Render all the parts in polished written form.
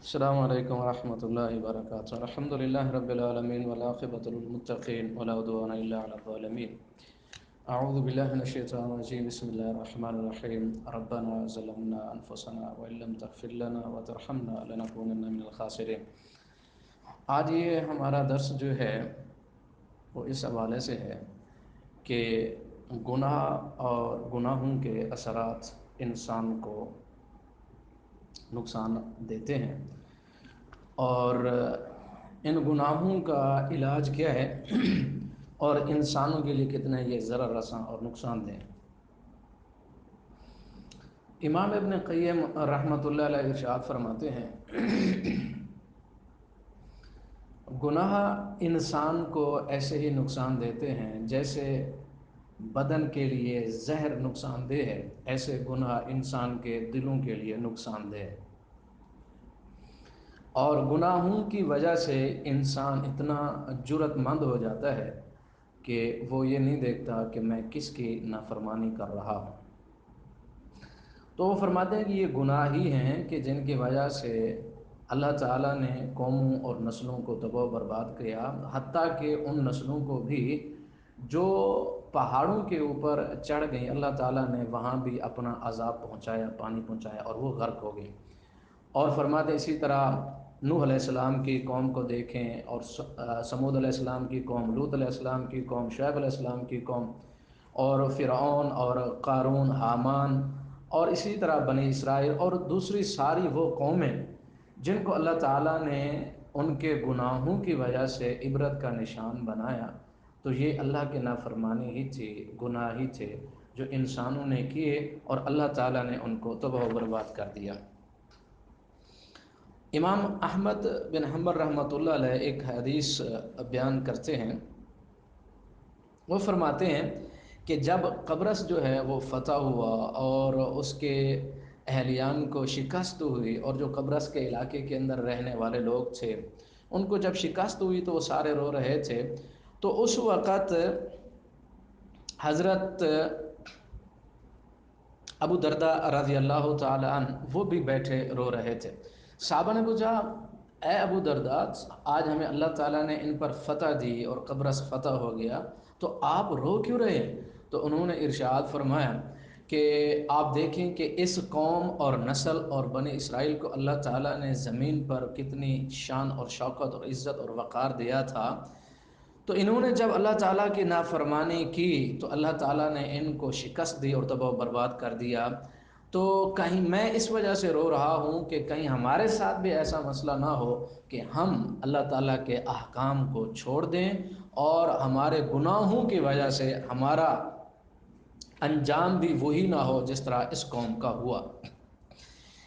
السلام علیکم ورحمۃ اللہ وبرکاتہ الحمد للہ رب العالمین والعاقبۃ للمتقین ولا عدوان الا علی الظالمین اعوذ باللہ من الشیطان الرجیم بسم اللہ الرحمن الرحیم ربنا ظلمنا انفسنا وان لم تغفر لنا وترحمنا لنکونن من الخاسرین۔ آج یہ ہمارا درس جو ہے وہ اس حوالے سے ہے کہ گناہ اور گناہوں کے اثرات انسان کو نقصان دیتے ہیں، اور ان گناہوں کا علاج کیا ہے اور انسانوں کے لیے کتنا یہ ضرر رساں اور نقصان دہ۔ امام ابن قیم رحمۃ اللہ علیہ ارشاد فرماتے ہیں، گناہ انسان کو ایسے ہی نقصان دیتے ہیں جیسے بدن کے لیے زہر نقصان دہ ہے، ایسے گناہ انسان کے دلوں کے لیے نقصان دہ ہے۔ اور گناہوں کی وجہ سے انسان اتنا جرأت مند ہو جاتا ہے کہ وہ یہ نہیں دیکھتا کہ میں کس کی نافرمانی کر رہا ہوں۔ تو وہ فرماتے ہیں کہ یہ گناہ ہی ہیں کہ جن کی وجہ سے اللہ تعالیٰ نے قوموں اور نسلوں کو تباہ و برباد کیا، حتیٰ کہ ان نسلوں کو بھی جو پہاڑوں کے اوپر چڑھ گئیں، اللہ تعالیٰ نے وہاں بھی اپنا عذاب پہنچایا، پانی پہنچایا اور وہ غرق ہو گئی۔ اور فرماتے اسی طرح نوح علیہ السلام کی قوم کو دیکھیں، اور سمود علیہ السلام کی قوم، لوط علیہ السلام کی قوم، شعیب علیہ السلام کی قوم، اور فرعون اور قارون، حامان، اور اسی طرح بنی اسرائیل اور دوسری ساری وہ قومیں جن کو اللہ تعالیٰ نے ان کے گناہوں کی وجہ سے عبرت کا نشان بنایا، تو یہ اللہ کی نافرمانی ہی تھی، گناہ ہی تھے جو انسانوں نے کیے اور اللہ تعالیٰ نے ان کو تباہ و برباد کر دیا۔ امام احمد بن حنبل رحمۃ اللہ علیہ ایک حدیث بیان کرتے ہیں، وہ فرماتے ہیں کہ جب قبرص جو ہے وہ فتح ہوا اور اس کے اہلیان کو شکست ہوئی، اور جو قبرص کے علاقے کے اندر رہنے والے لوگ تھے ان کو جب شکست ہوئی تو وہ سارے رو رہے تھے، تو اس وقت حضرت ابو درداء رضی اللہ تعالی عنہ وہ بھی بیٹھے رو رہے تھے۔ صحابہ نے پوچھا، اے ابو درداء، آج ہمیں اللہ تعالیٰ نے ان پر فتح دی اور قبرص فتح ہو گیا، تو آپ رو کیوں رہے؟ تو انہوں نے ارشاد فرمایا کہ آپ دیکھیں کہ اس قوم اور نسل اور بنی اسرائیل کو اللہ تعالیٰ نے زمین پر کتنی شان اور شوکت اور عزت اور وقار دیا تھا، تو انہوں نے جب اللہ تعالیٰ کی نافرمانی کی تو اللہ تعالیٰ نے ان کو شکست دی اور تباہ و برباد کر دیا۔ تو کہیں میں اس وجہ سے رو رہا ہوں کہ کہیں ہمارے ساتھ بھی ایسا مسئلہ نہ ہو کہ ہم اللہ تعالیٰ کے احکام کو چھوڑ دیں اور ہمارے گناہوں کی وجہ سے ہمارا انجام بھی وہی نہ ہو جس طرح اس قوم کا ہوا۔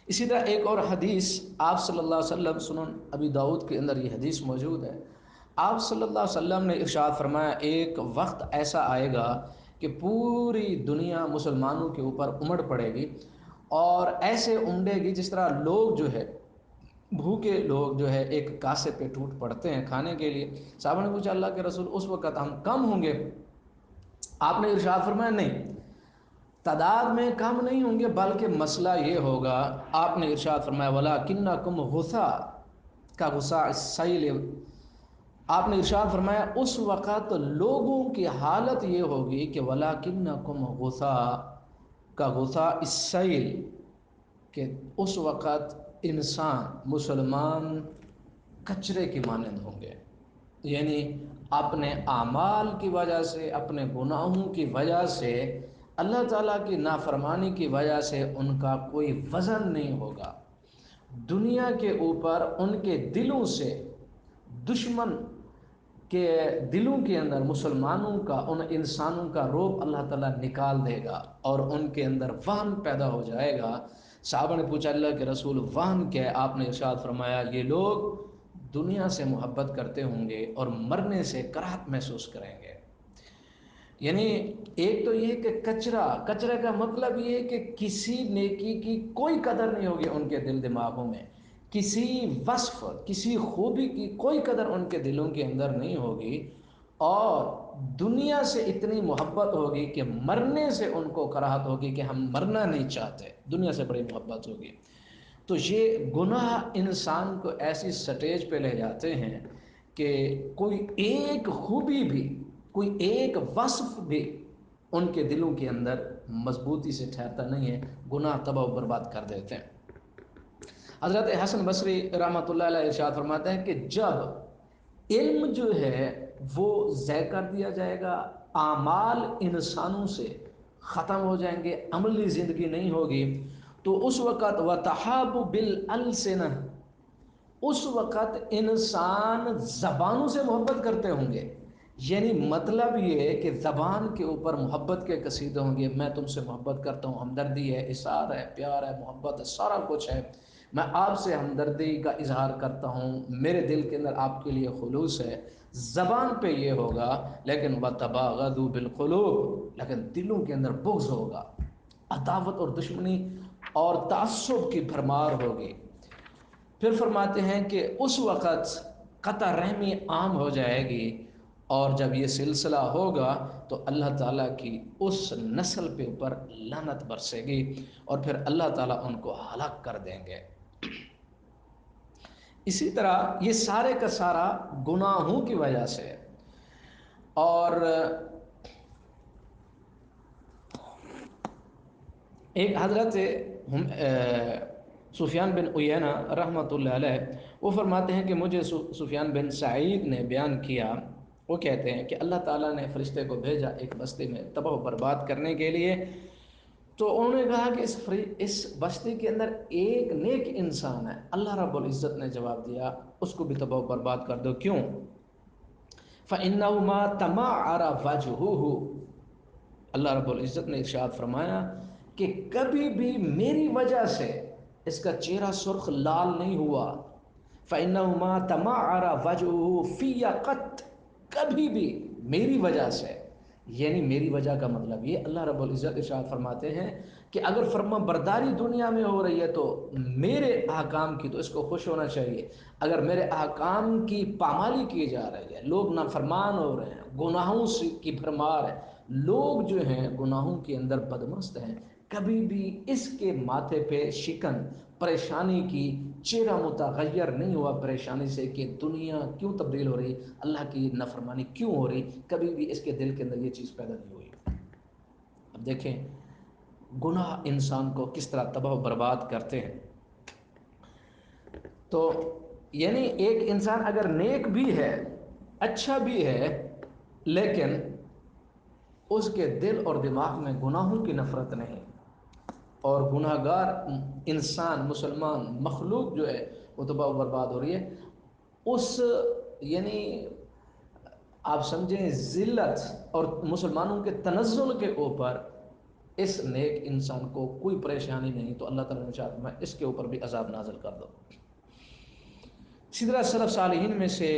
اسی طرح ایک اور حدیث آپ صلی اللہ علیہ وسلم، سنن ابی داؤد کے اندر یہ حدیث موجود ہے، آپ صلی اللہ علیہ وسلم نے ارشاد فرمایا، ایک وقت ایسا آئے گا کہ پوری دنیا مسلمانوں کے اوپر امڑ پڑے گی، اور ایسے امڑے گی جس طرح لوگ جو ہے بھوکے لوگ جو ہے ایک کاسے پہ ٹوٹ پڑتے ہیں کھانے کے لیے۔ صحابہ نے پوچھا، اللہ کے رسول اس وقت ہم کم ہوں گے؟ آپ نے ارشاد فرمایا، نہیں، تعداد میں کم نہیں ہوں گے، بلکہ مسئلہ یہ ہوگا، آپ نے ارشاد فرمایا وَلَٰكِنَّكُمْ غُثَاء كَغُثَاءِ السَّيْلِ، آپ نے ارشاد فرمایا اس وقت لوگوں کی حالت یہ ہوگی کہ وَلَٰكِنَّكُمْ غُثَاء كَغُثَاءِ السَّيْلِ، کہ اس وقت انسان مسلمان کچرے کی مانند ہوں گے، یعنی اپنے اعمال کی وجہ سے، اپنے گناہوں کی وجہ سے، اللہ تعالیٰ کی نافرمانی کی وجہ سے ان کا کوئی وزن نہیں ہوگا۔ دنیا کے اوپر ان کے دلوں سے دشمن کے دلوں کے اندر مسلمانوں کا، ان انسانوں کا رعب اللہ تعالیٰ نکال دے گا اور ان کے اندر وہن پیدا ہو جائے گا۔ صحابہ نے پوچھا، اللہ کے رسول وہن کیا ہے؟ آپ نے ارشاد فرمایا، یہ لوگ دنیا سے محبت کرتے ہوں گے اور مرنے سے کراہت محسوس کریں گے۔ یعنی ایک تو یہ کہ کچرے کا مطلب یہ ہے کہ کسی نیکی کی کوئی قدر نہیں ہوگی ان کے دل دماغوں میں، کسی وصف، کسی خوبی کی کوئی قدر ان کے دلوں کے اندر نہیں ہوگی، اور دنیا سے اتنی محبت ہوگی کہ مرنے سے ان کو کراہت ہوگی کہ ہم مرنا نہیں چاہتے، دنیا سے بڑی محبت ہوگی۔ تو یہ گناہ انسان کو ایسی سٹیج پہ لے جاتے ہیں کہ کوئی ایک خوبی بھی، کوئی ایک وصف بھی ان کے دلوں کے اندر مضبوطی سے ٹھہرتا نہیں ہے، گناہ تباہ و برباد کر دیتے ہیں۔ حضرت حسن بصری رحمۃ اللہ علیہ ارشاد فرماتے ہیں کہ جب علم جو ہے وہ ضائع کر دیا جائے گا، اعمال انسانوں سے ختم ہو جائیں گے، عملی زندگی نہیں ہوگی، تو اس وقت وَتَحَابُ بِالْأَلْسِنَةِ، اس وقت انسان زبانوں سے محبت کرتے ہوں گے۔ یعنی مطلب یہ ہے کہ زبان کے اوپر محبت کے قصیدے ہوں گے، میں تم سے محبت کرتا ہوں، ہمدردی ہے، اثار ہے، پیار ہے، محبت ہے، سارا کچھ ہے، میں آپ سے ہمدردی کا اظہار کرتا ہوں، میرے دل کے اندر آپ کے لیے خلوص ہے۔ زبان پہ یہ ہوگا، لیکن وَتَبَاغَضُوا بِالْقُلُوبِ، لیکن دلوں کے اندر بغض ہوگا، عداوت اور دشمنی اور تعصب کی بھرمار ہوگی۔ پھر فرماتے ہیں کہ اس وقت قطع رحمی عام ہو جائے گی، اور جب یہ سلسلہ ہوگا تو اللہ تعالیٰ کی اس نسل پہ اوپر لعنت برسے گی، اور پھر اللہ تعالیٰ ان کو ہلاک کر دیں گے۔ اسی طرح یہ سارے کا سارا گناہوں کی وجہ سے ہے۔ اور ایک حضرت سفیان بن عیینہ رحمۃ اللہ علیہ، وہ فرماتے ہیں کہ مجھے سفیان بن سعید نے بیان کیا، وہ کہتے ہیں کہ اللہ تعالیٰ نے فرشتے کو بھیجا ایک بستی میں تباہ و برباد کرنے کے لیے، تو انہوں نے کہا کہ اس بستی کے اندر ایک نیک انسان ہے۔ اللہ رب العزت نے جواب دیا اس کو بھی تباہ و برباد کر دو، کیوں؟ فَإِنَّهُ مَا تَمَعَّرَ وَجْهُهُ، اللہ رب العزت نے ارشاد فرمایا کہ کبھی بھی میری وجہ سے اس کا چہرہ سرخ لال نہیں ہوا۔ فَإِنَّهُ مَا تَمَعَّرَ وَجْهُهُ فِيَّ قَطْ، کبھی بھی میری وجہ سے، یعنی میری وجہ کا مطلب یہ اللہ رب العزت ارشاد فرماتے ہیں کہ اگر فرما برداری دنیا میں ہو رہی ہے تو میرے احکام کی تو اس کو خوش ہونا چاہیے، اگر میرے احکام کی پامالی کی جا رہی ہے، لوگ نافرمان ہو رہے ہیں، گناہوں کی بھرمار ہے، لوگ جو ہیں گناہوں کے اندر بدمست ہیں، کبھی بھی اس کے ماتھے پہ شکن پریشانی کی چہرہ متغیر نہیں ہوا پریشانی سے کہ دنیا کیوں تبدیل ہو رہی، اللہ کی نافرمانی کیوں ہو رہی، کبھی بھی اس کے دل کے اندر یہ چیز پیدا نہیں ہوئی۔ اب دیکھیں گناہ انسان کو کس طرح تباہ و برباد کرتے ہیں۔ تو یعنی ایک انسان اگر نیک بھی ہے، اچھا بھی ہے، لیکن اس کے دل اور دماغ میں گناہوں کی نفرت نہیں، اور گناہ گار انسان مسلمان مخلوق جو ہے وہ تباہ و برباد ہو رہی ہے، اس یعنی آپ سمجھیں ذلت اور مسلمانوں کے تنزل کے اوپر اس نیک انسان کو کوئی پریشانی نہیں، تو اللہ تعالیٰ نے چاہتا میں اس کے اوپر بھی عذاب نازل کر دو۔ اسی طرح سلف صالحین میں سے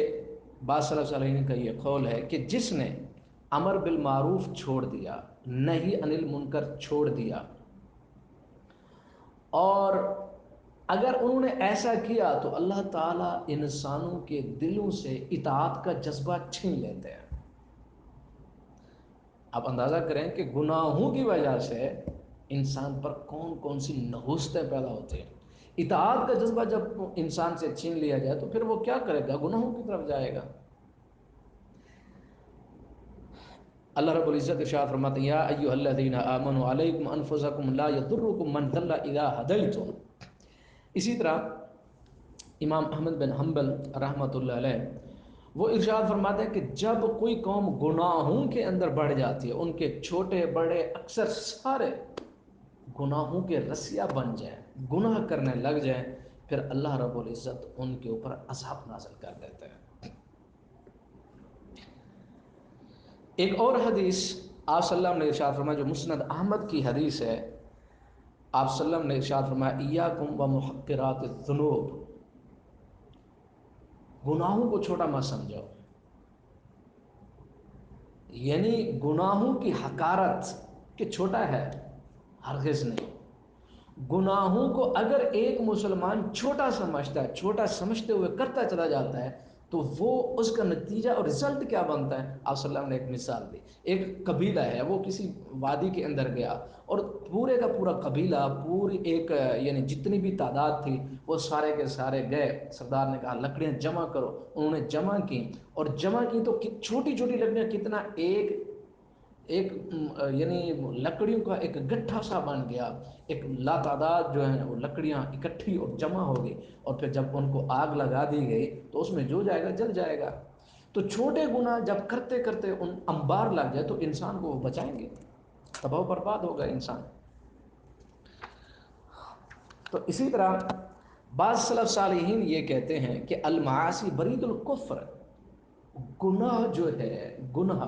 بعض سلف صالحین کا یہ قول ہے کہ جس نے امر بالمعروف چھوڑ دیا، نہی عن المنکر چھوڑ دیا، اور اگر انہوں نے ایسا کیا تو اللہ تعالیٰ انسانوں کے دلوں سے اطاعت کا جذبہ چھین لیتے ہیں۔ آپ اندازہ کریں کہ گناہوں کی وجہ سے انسان پر کون کون سی نحوستیں پیدا ہوتی ہیں۔ اطاعت کا جذبہ جب انسان سے چھین لیا جائے تو پھر وہ کیا کرے گا؟ گناہوں کی طرف جائے گا۔ اللہ رب العزت ارشاد فرماتے ہیں یا ایھا الذین آمنوا علیکم انفسکم لا یضرکم من ضل اذا ہدیتم۔ اسی طرح امام احمد بن حنبل رحمۃ اللہ علیہ وہ ارشاد فرماتے ہیں کہ جب کوئی قوم گناہوں کے اندر بڑھ جاتی ہے، ان کے چھوٹے بڑے اکثر سارے گناہوں کے رسیا بن جائیں، گناہ کرنے لگ جائیں، پھر اللہ رب العزت ان کے اوپر عذاب نازل کر دیتے ہیں۔ ایک اور حدیث آپ صلی اللہ علیہ وسلم نے ارشاد فرمایا جو مسند احمد کی حدیث ہے، آپ صلی اللہ علیہ وسلم نے ارشاد فرمایا ایاکم ومحقرات الذنوب، گناہوں کو چھوٹا مت سمجھو، یعنی گناہوں کی حقارت کہ چھوٹا ہے، ہرگز نہیں۔ گناہوں کو اگر ایک مسلمان چھوٹا سمجھتا ہے، چھوٹا سمجھتے ہوئے کرتا چلا جاتا ہے، تو وہ اس کا نتیجہ اور رزلٹ کیا بنتا ہے؟ آپ صلی اللہ علیہ وسلم نے ایک مثال دی. ایک قبیلہ ہے، وہ کسی وادی کے اندر گیا اور پورے کا پورا قبیلہ، پوری ایک یعنی جتنی بھی تعداد تھی وہ سارے کے سارے گئے. سردار نے کہا لکڑیاں جمع کرو، انہوں نے جمع کی، اور جمع کی تو چھوٹی چھوٹی لکڑیاں کتنا ایک یعنی لکڑیوں کا ایک گٹھا سا بن گیا. ایک لاتعداد جو ہیں وہ لکڑیاں اکٹھی اور جمع ہو گئی، اور پھر جب ان کو آگ لگا دی گئی تو اس میں جو جائے گا جل جائے گا. تو چھوٹے گناہ جب کرتے کرتے ان انبار لگ جائے تو انسان کو وہ بچائیں گے، تباہ و برباد ہوگا انسان. تو اسی طرح بعض سلف صالحین یہ کہتے ہیں کہ المعاصی برید الکفر، گناہ جو ہے، گناہ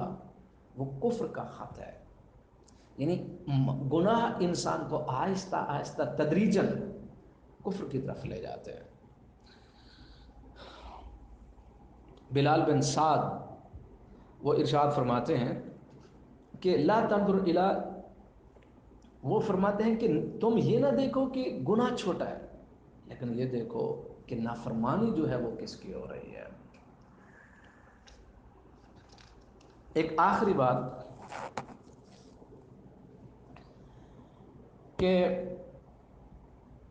وہ کفر کا خط ہے. یعنی گناہ انسان کو آہستہ آہستہ تدریجاً کفر کی طرف لے جاتے ہیں. بلال بن سعد وہ ارشاد فرماتے ہیں کہ لا تنظر الی، وہ فرماتے ہیں کہ تم یہ نہ دیکھو کہ گناہ چھوٹا ہے، لیکن یہ دیکھو کہ نافرمانی جو ہے وہ کس کی ہو رہی ہے. ایک آخری بات کہ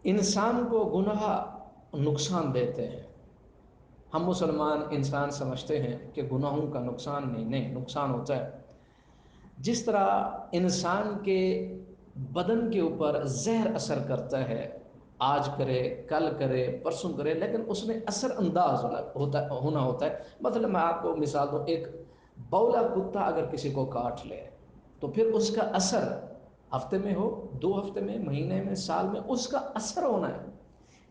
انسان کو گناہ نقصان دیتے ہیں. ہم مسلمان انسان سمجھتے ہیں کہ گناہوں کا نقصان نہیں نقصان ہوتا ہے. جس طرح انسان کے بدن کے اوپر زہر اثر کرتا ہے، آج کرے کل کرے پرسوں کرے، لیکن اس میں اثر انداز ہونا ہوتا ہے. مثلا میں آپ کو مثال دوں، ایک بولا کتا اگر کسی کو کاٹ لے تو پھر اس کا اثر ہفتے میں ہو، 2 ہفتے میں، مہینے میں، سال میں، اس کا اثر ہونا ہے.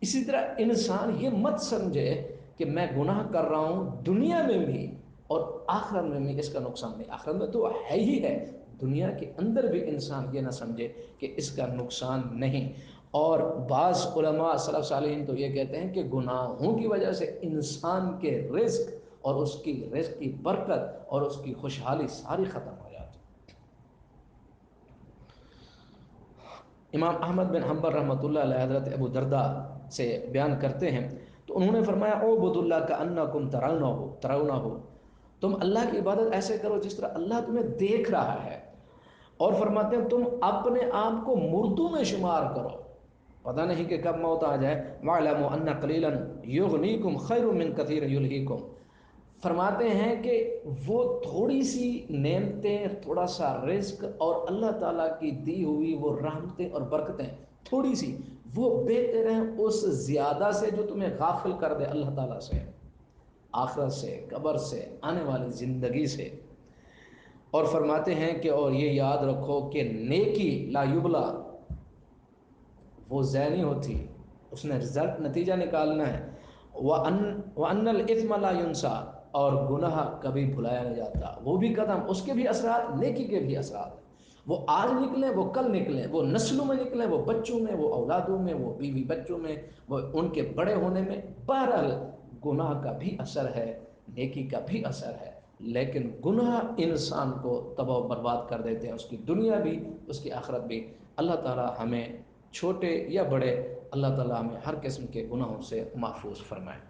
اسی طرح انسان یہ مت سمجھے کہ میں گناہ کر رہا ہوں دنیا میں بھی اور آخرت میں بھی اس کا نقصان نہیں. آخرت میں تو ہے ہی ہے، دنیا کے اندر بھی انسان یہ نہ سمجھے کہ اس کا نقصان نہیں. اور بعض علماء سلف صالحین تو یہ کہتے ہیں کہ گناہوں کی وجہ سے انسان کے رزق اور اس کی رزق کی برکت اور اس کی خوشحالی ساری ختم ہو جاتی. امام احمد بن حنبل رحمۃ اللہ علیہ حضرت ابو درداء سے بیان کرتے ہیں تو انہوں نے فرمایا اعبدوا اللہ کانکم ترونہ، تم اللہ کی عبادت ایسے کرو جس طرح اللہ تمہیں دیکھ رہا ہے. اور فرماتے ہیں تم اپنے آپ کو مردوں میں شمار کرو، پتہ نہیں کہ کب موت آ جائے. وَاعْلَمُوا أَنَّ قَلِيلًا يُغْنِيكُمْ خَيْرٌ مِّن كَثِيرٍ يُلْهِيكُمْ. فرماتے ہیں کہ وہ تھوڑی سی نعمتیں، تھوڑا سا رزق اور اللہ تعالیٰ کی دی ہوئی وہ رحمتیں اور برکتیں تھوڑی سی، وہ بہتر ہیں اس زیادہ سے جو تمہیں غافل کر دے اللہ تعالیٰ سے، آخرت سے، قبر سے، آنے والی زندگی سے. اور فرماتے ہیں کہ اور یہ یاد رکھو کہ نیکی لا یبلا، وہ ضائع نہیں ہوتی، اس نے رزلٹ نتیجہ نکالنا ہے. وَأَنَّ الْإِثْمَ لَا يُنْسَى، اور گناہ کبھی بھلایا نہیں جاتا، وہ بھی قدم، اس کے بھی اثرات، نیکی کے بھی اثرات. وہ آج نکلیں، وہ کل نکلیں، وہ نسلوں میں نکلیں، وہ بچوں میں، وہ اولادوں میں، وہ بیوی بچوں میں، وہ ان کے بڑے ہونے میں. بہرحال گناہ کا بھی اثر ہے، نیکی کا بھی اثر ہے، لیکن گناہ انسان کو تباہ و برباد کر دیتے ہیں، اس کی دنیا بھی، اس کی آخرت بھی. اللہ تعالی ہمیں چھوٹے یا بڑے، اللہ تعالی ہمیں ہر قسم کے گناہوں سے محفوظ فرمائے.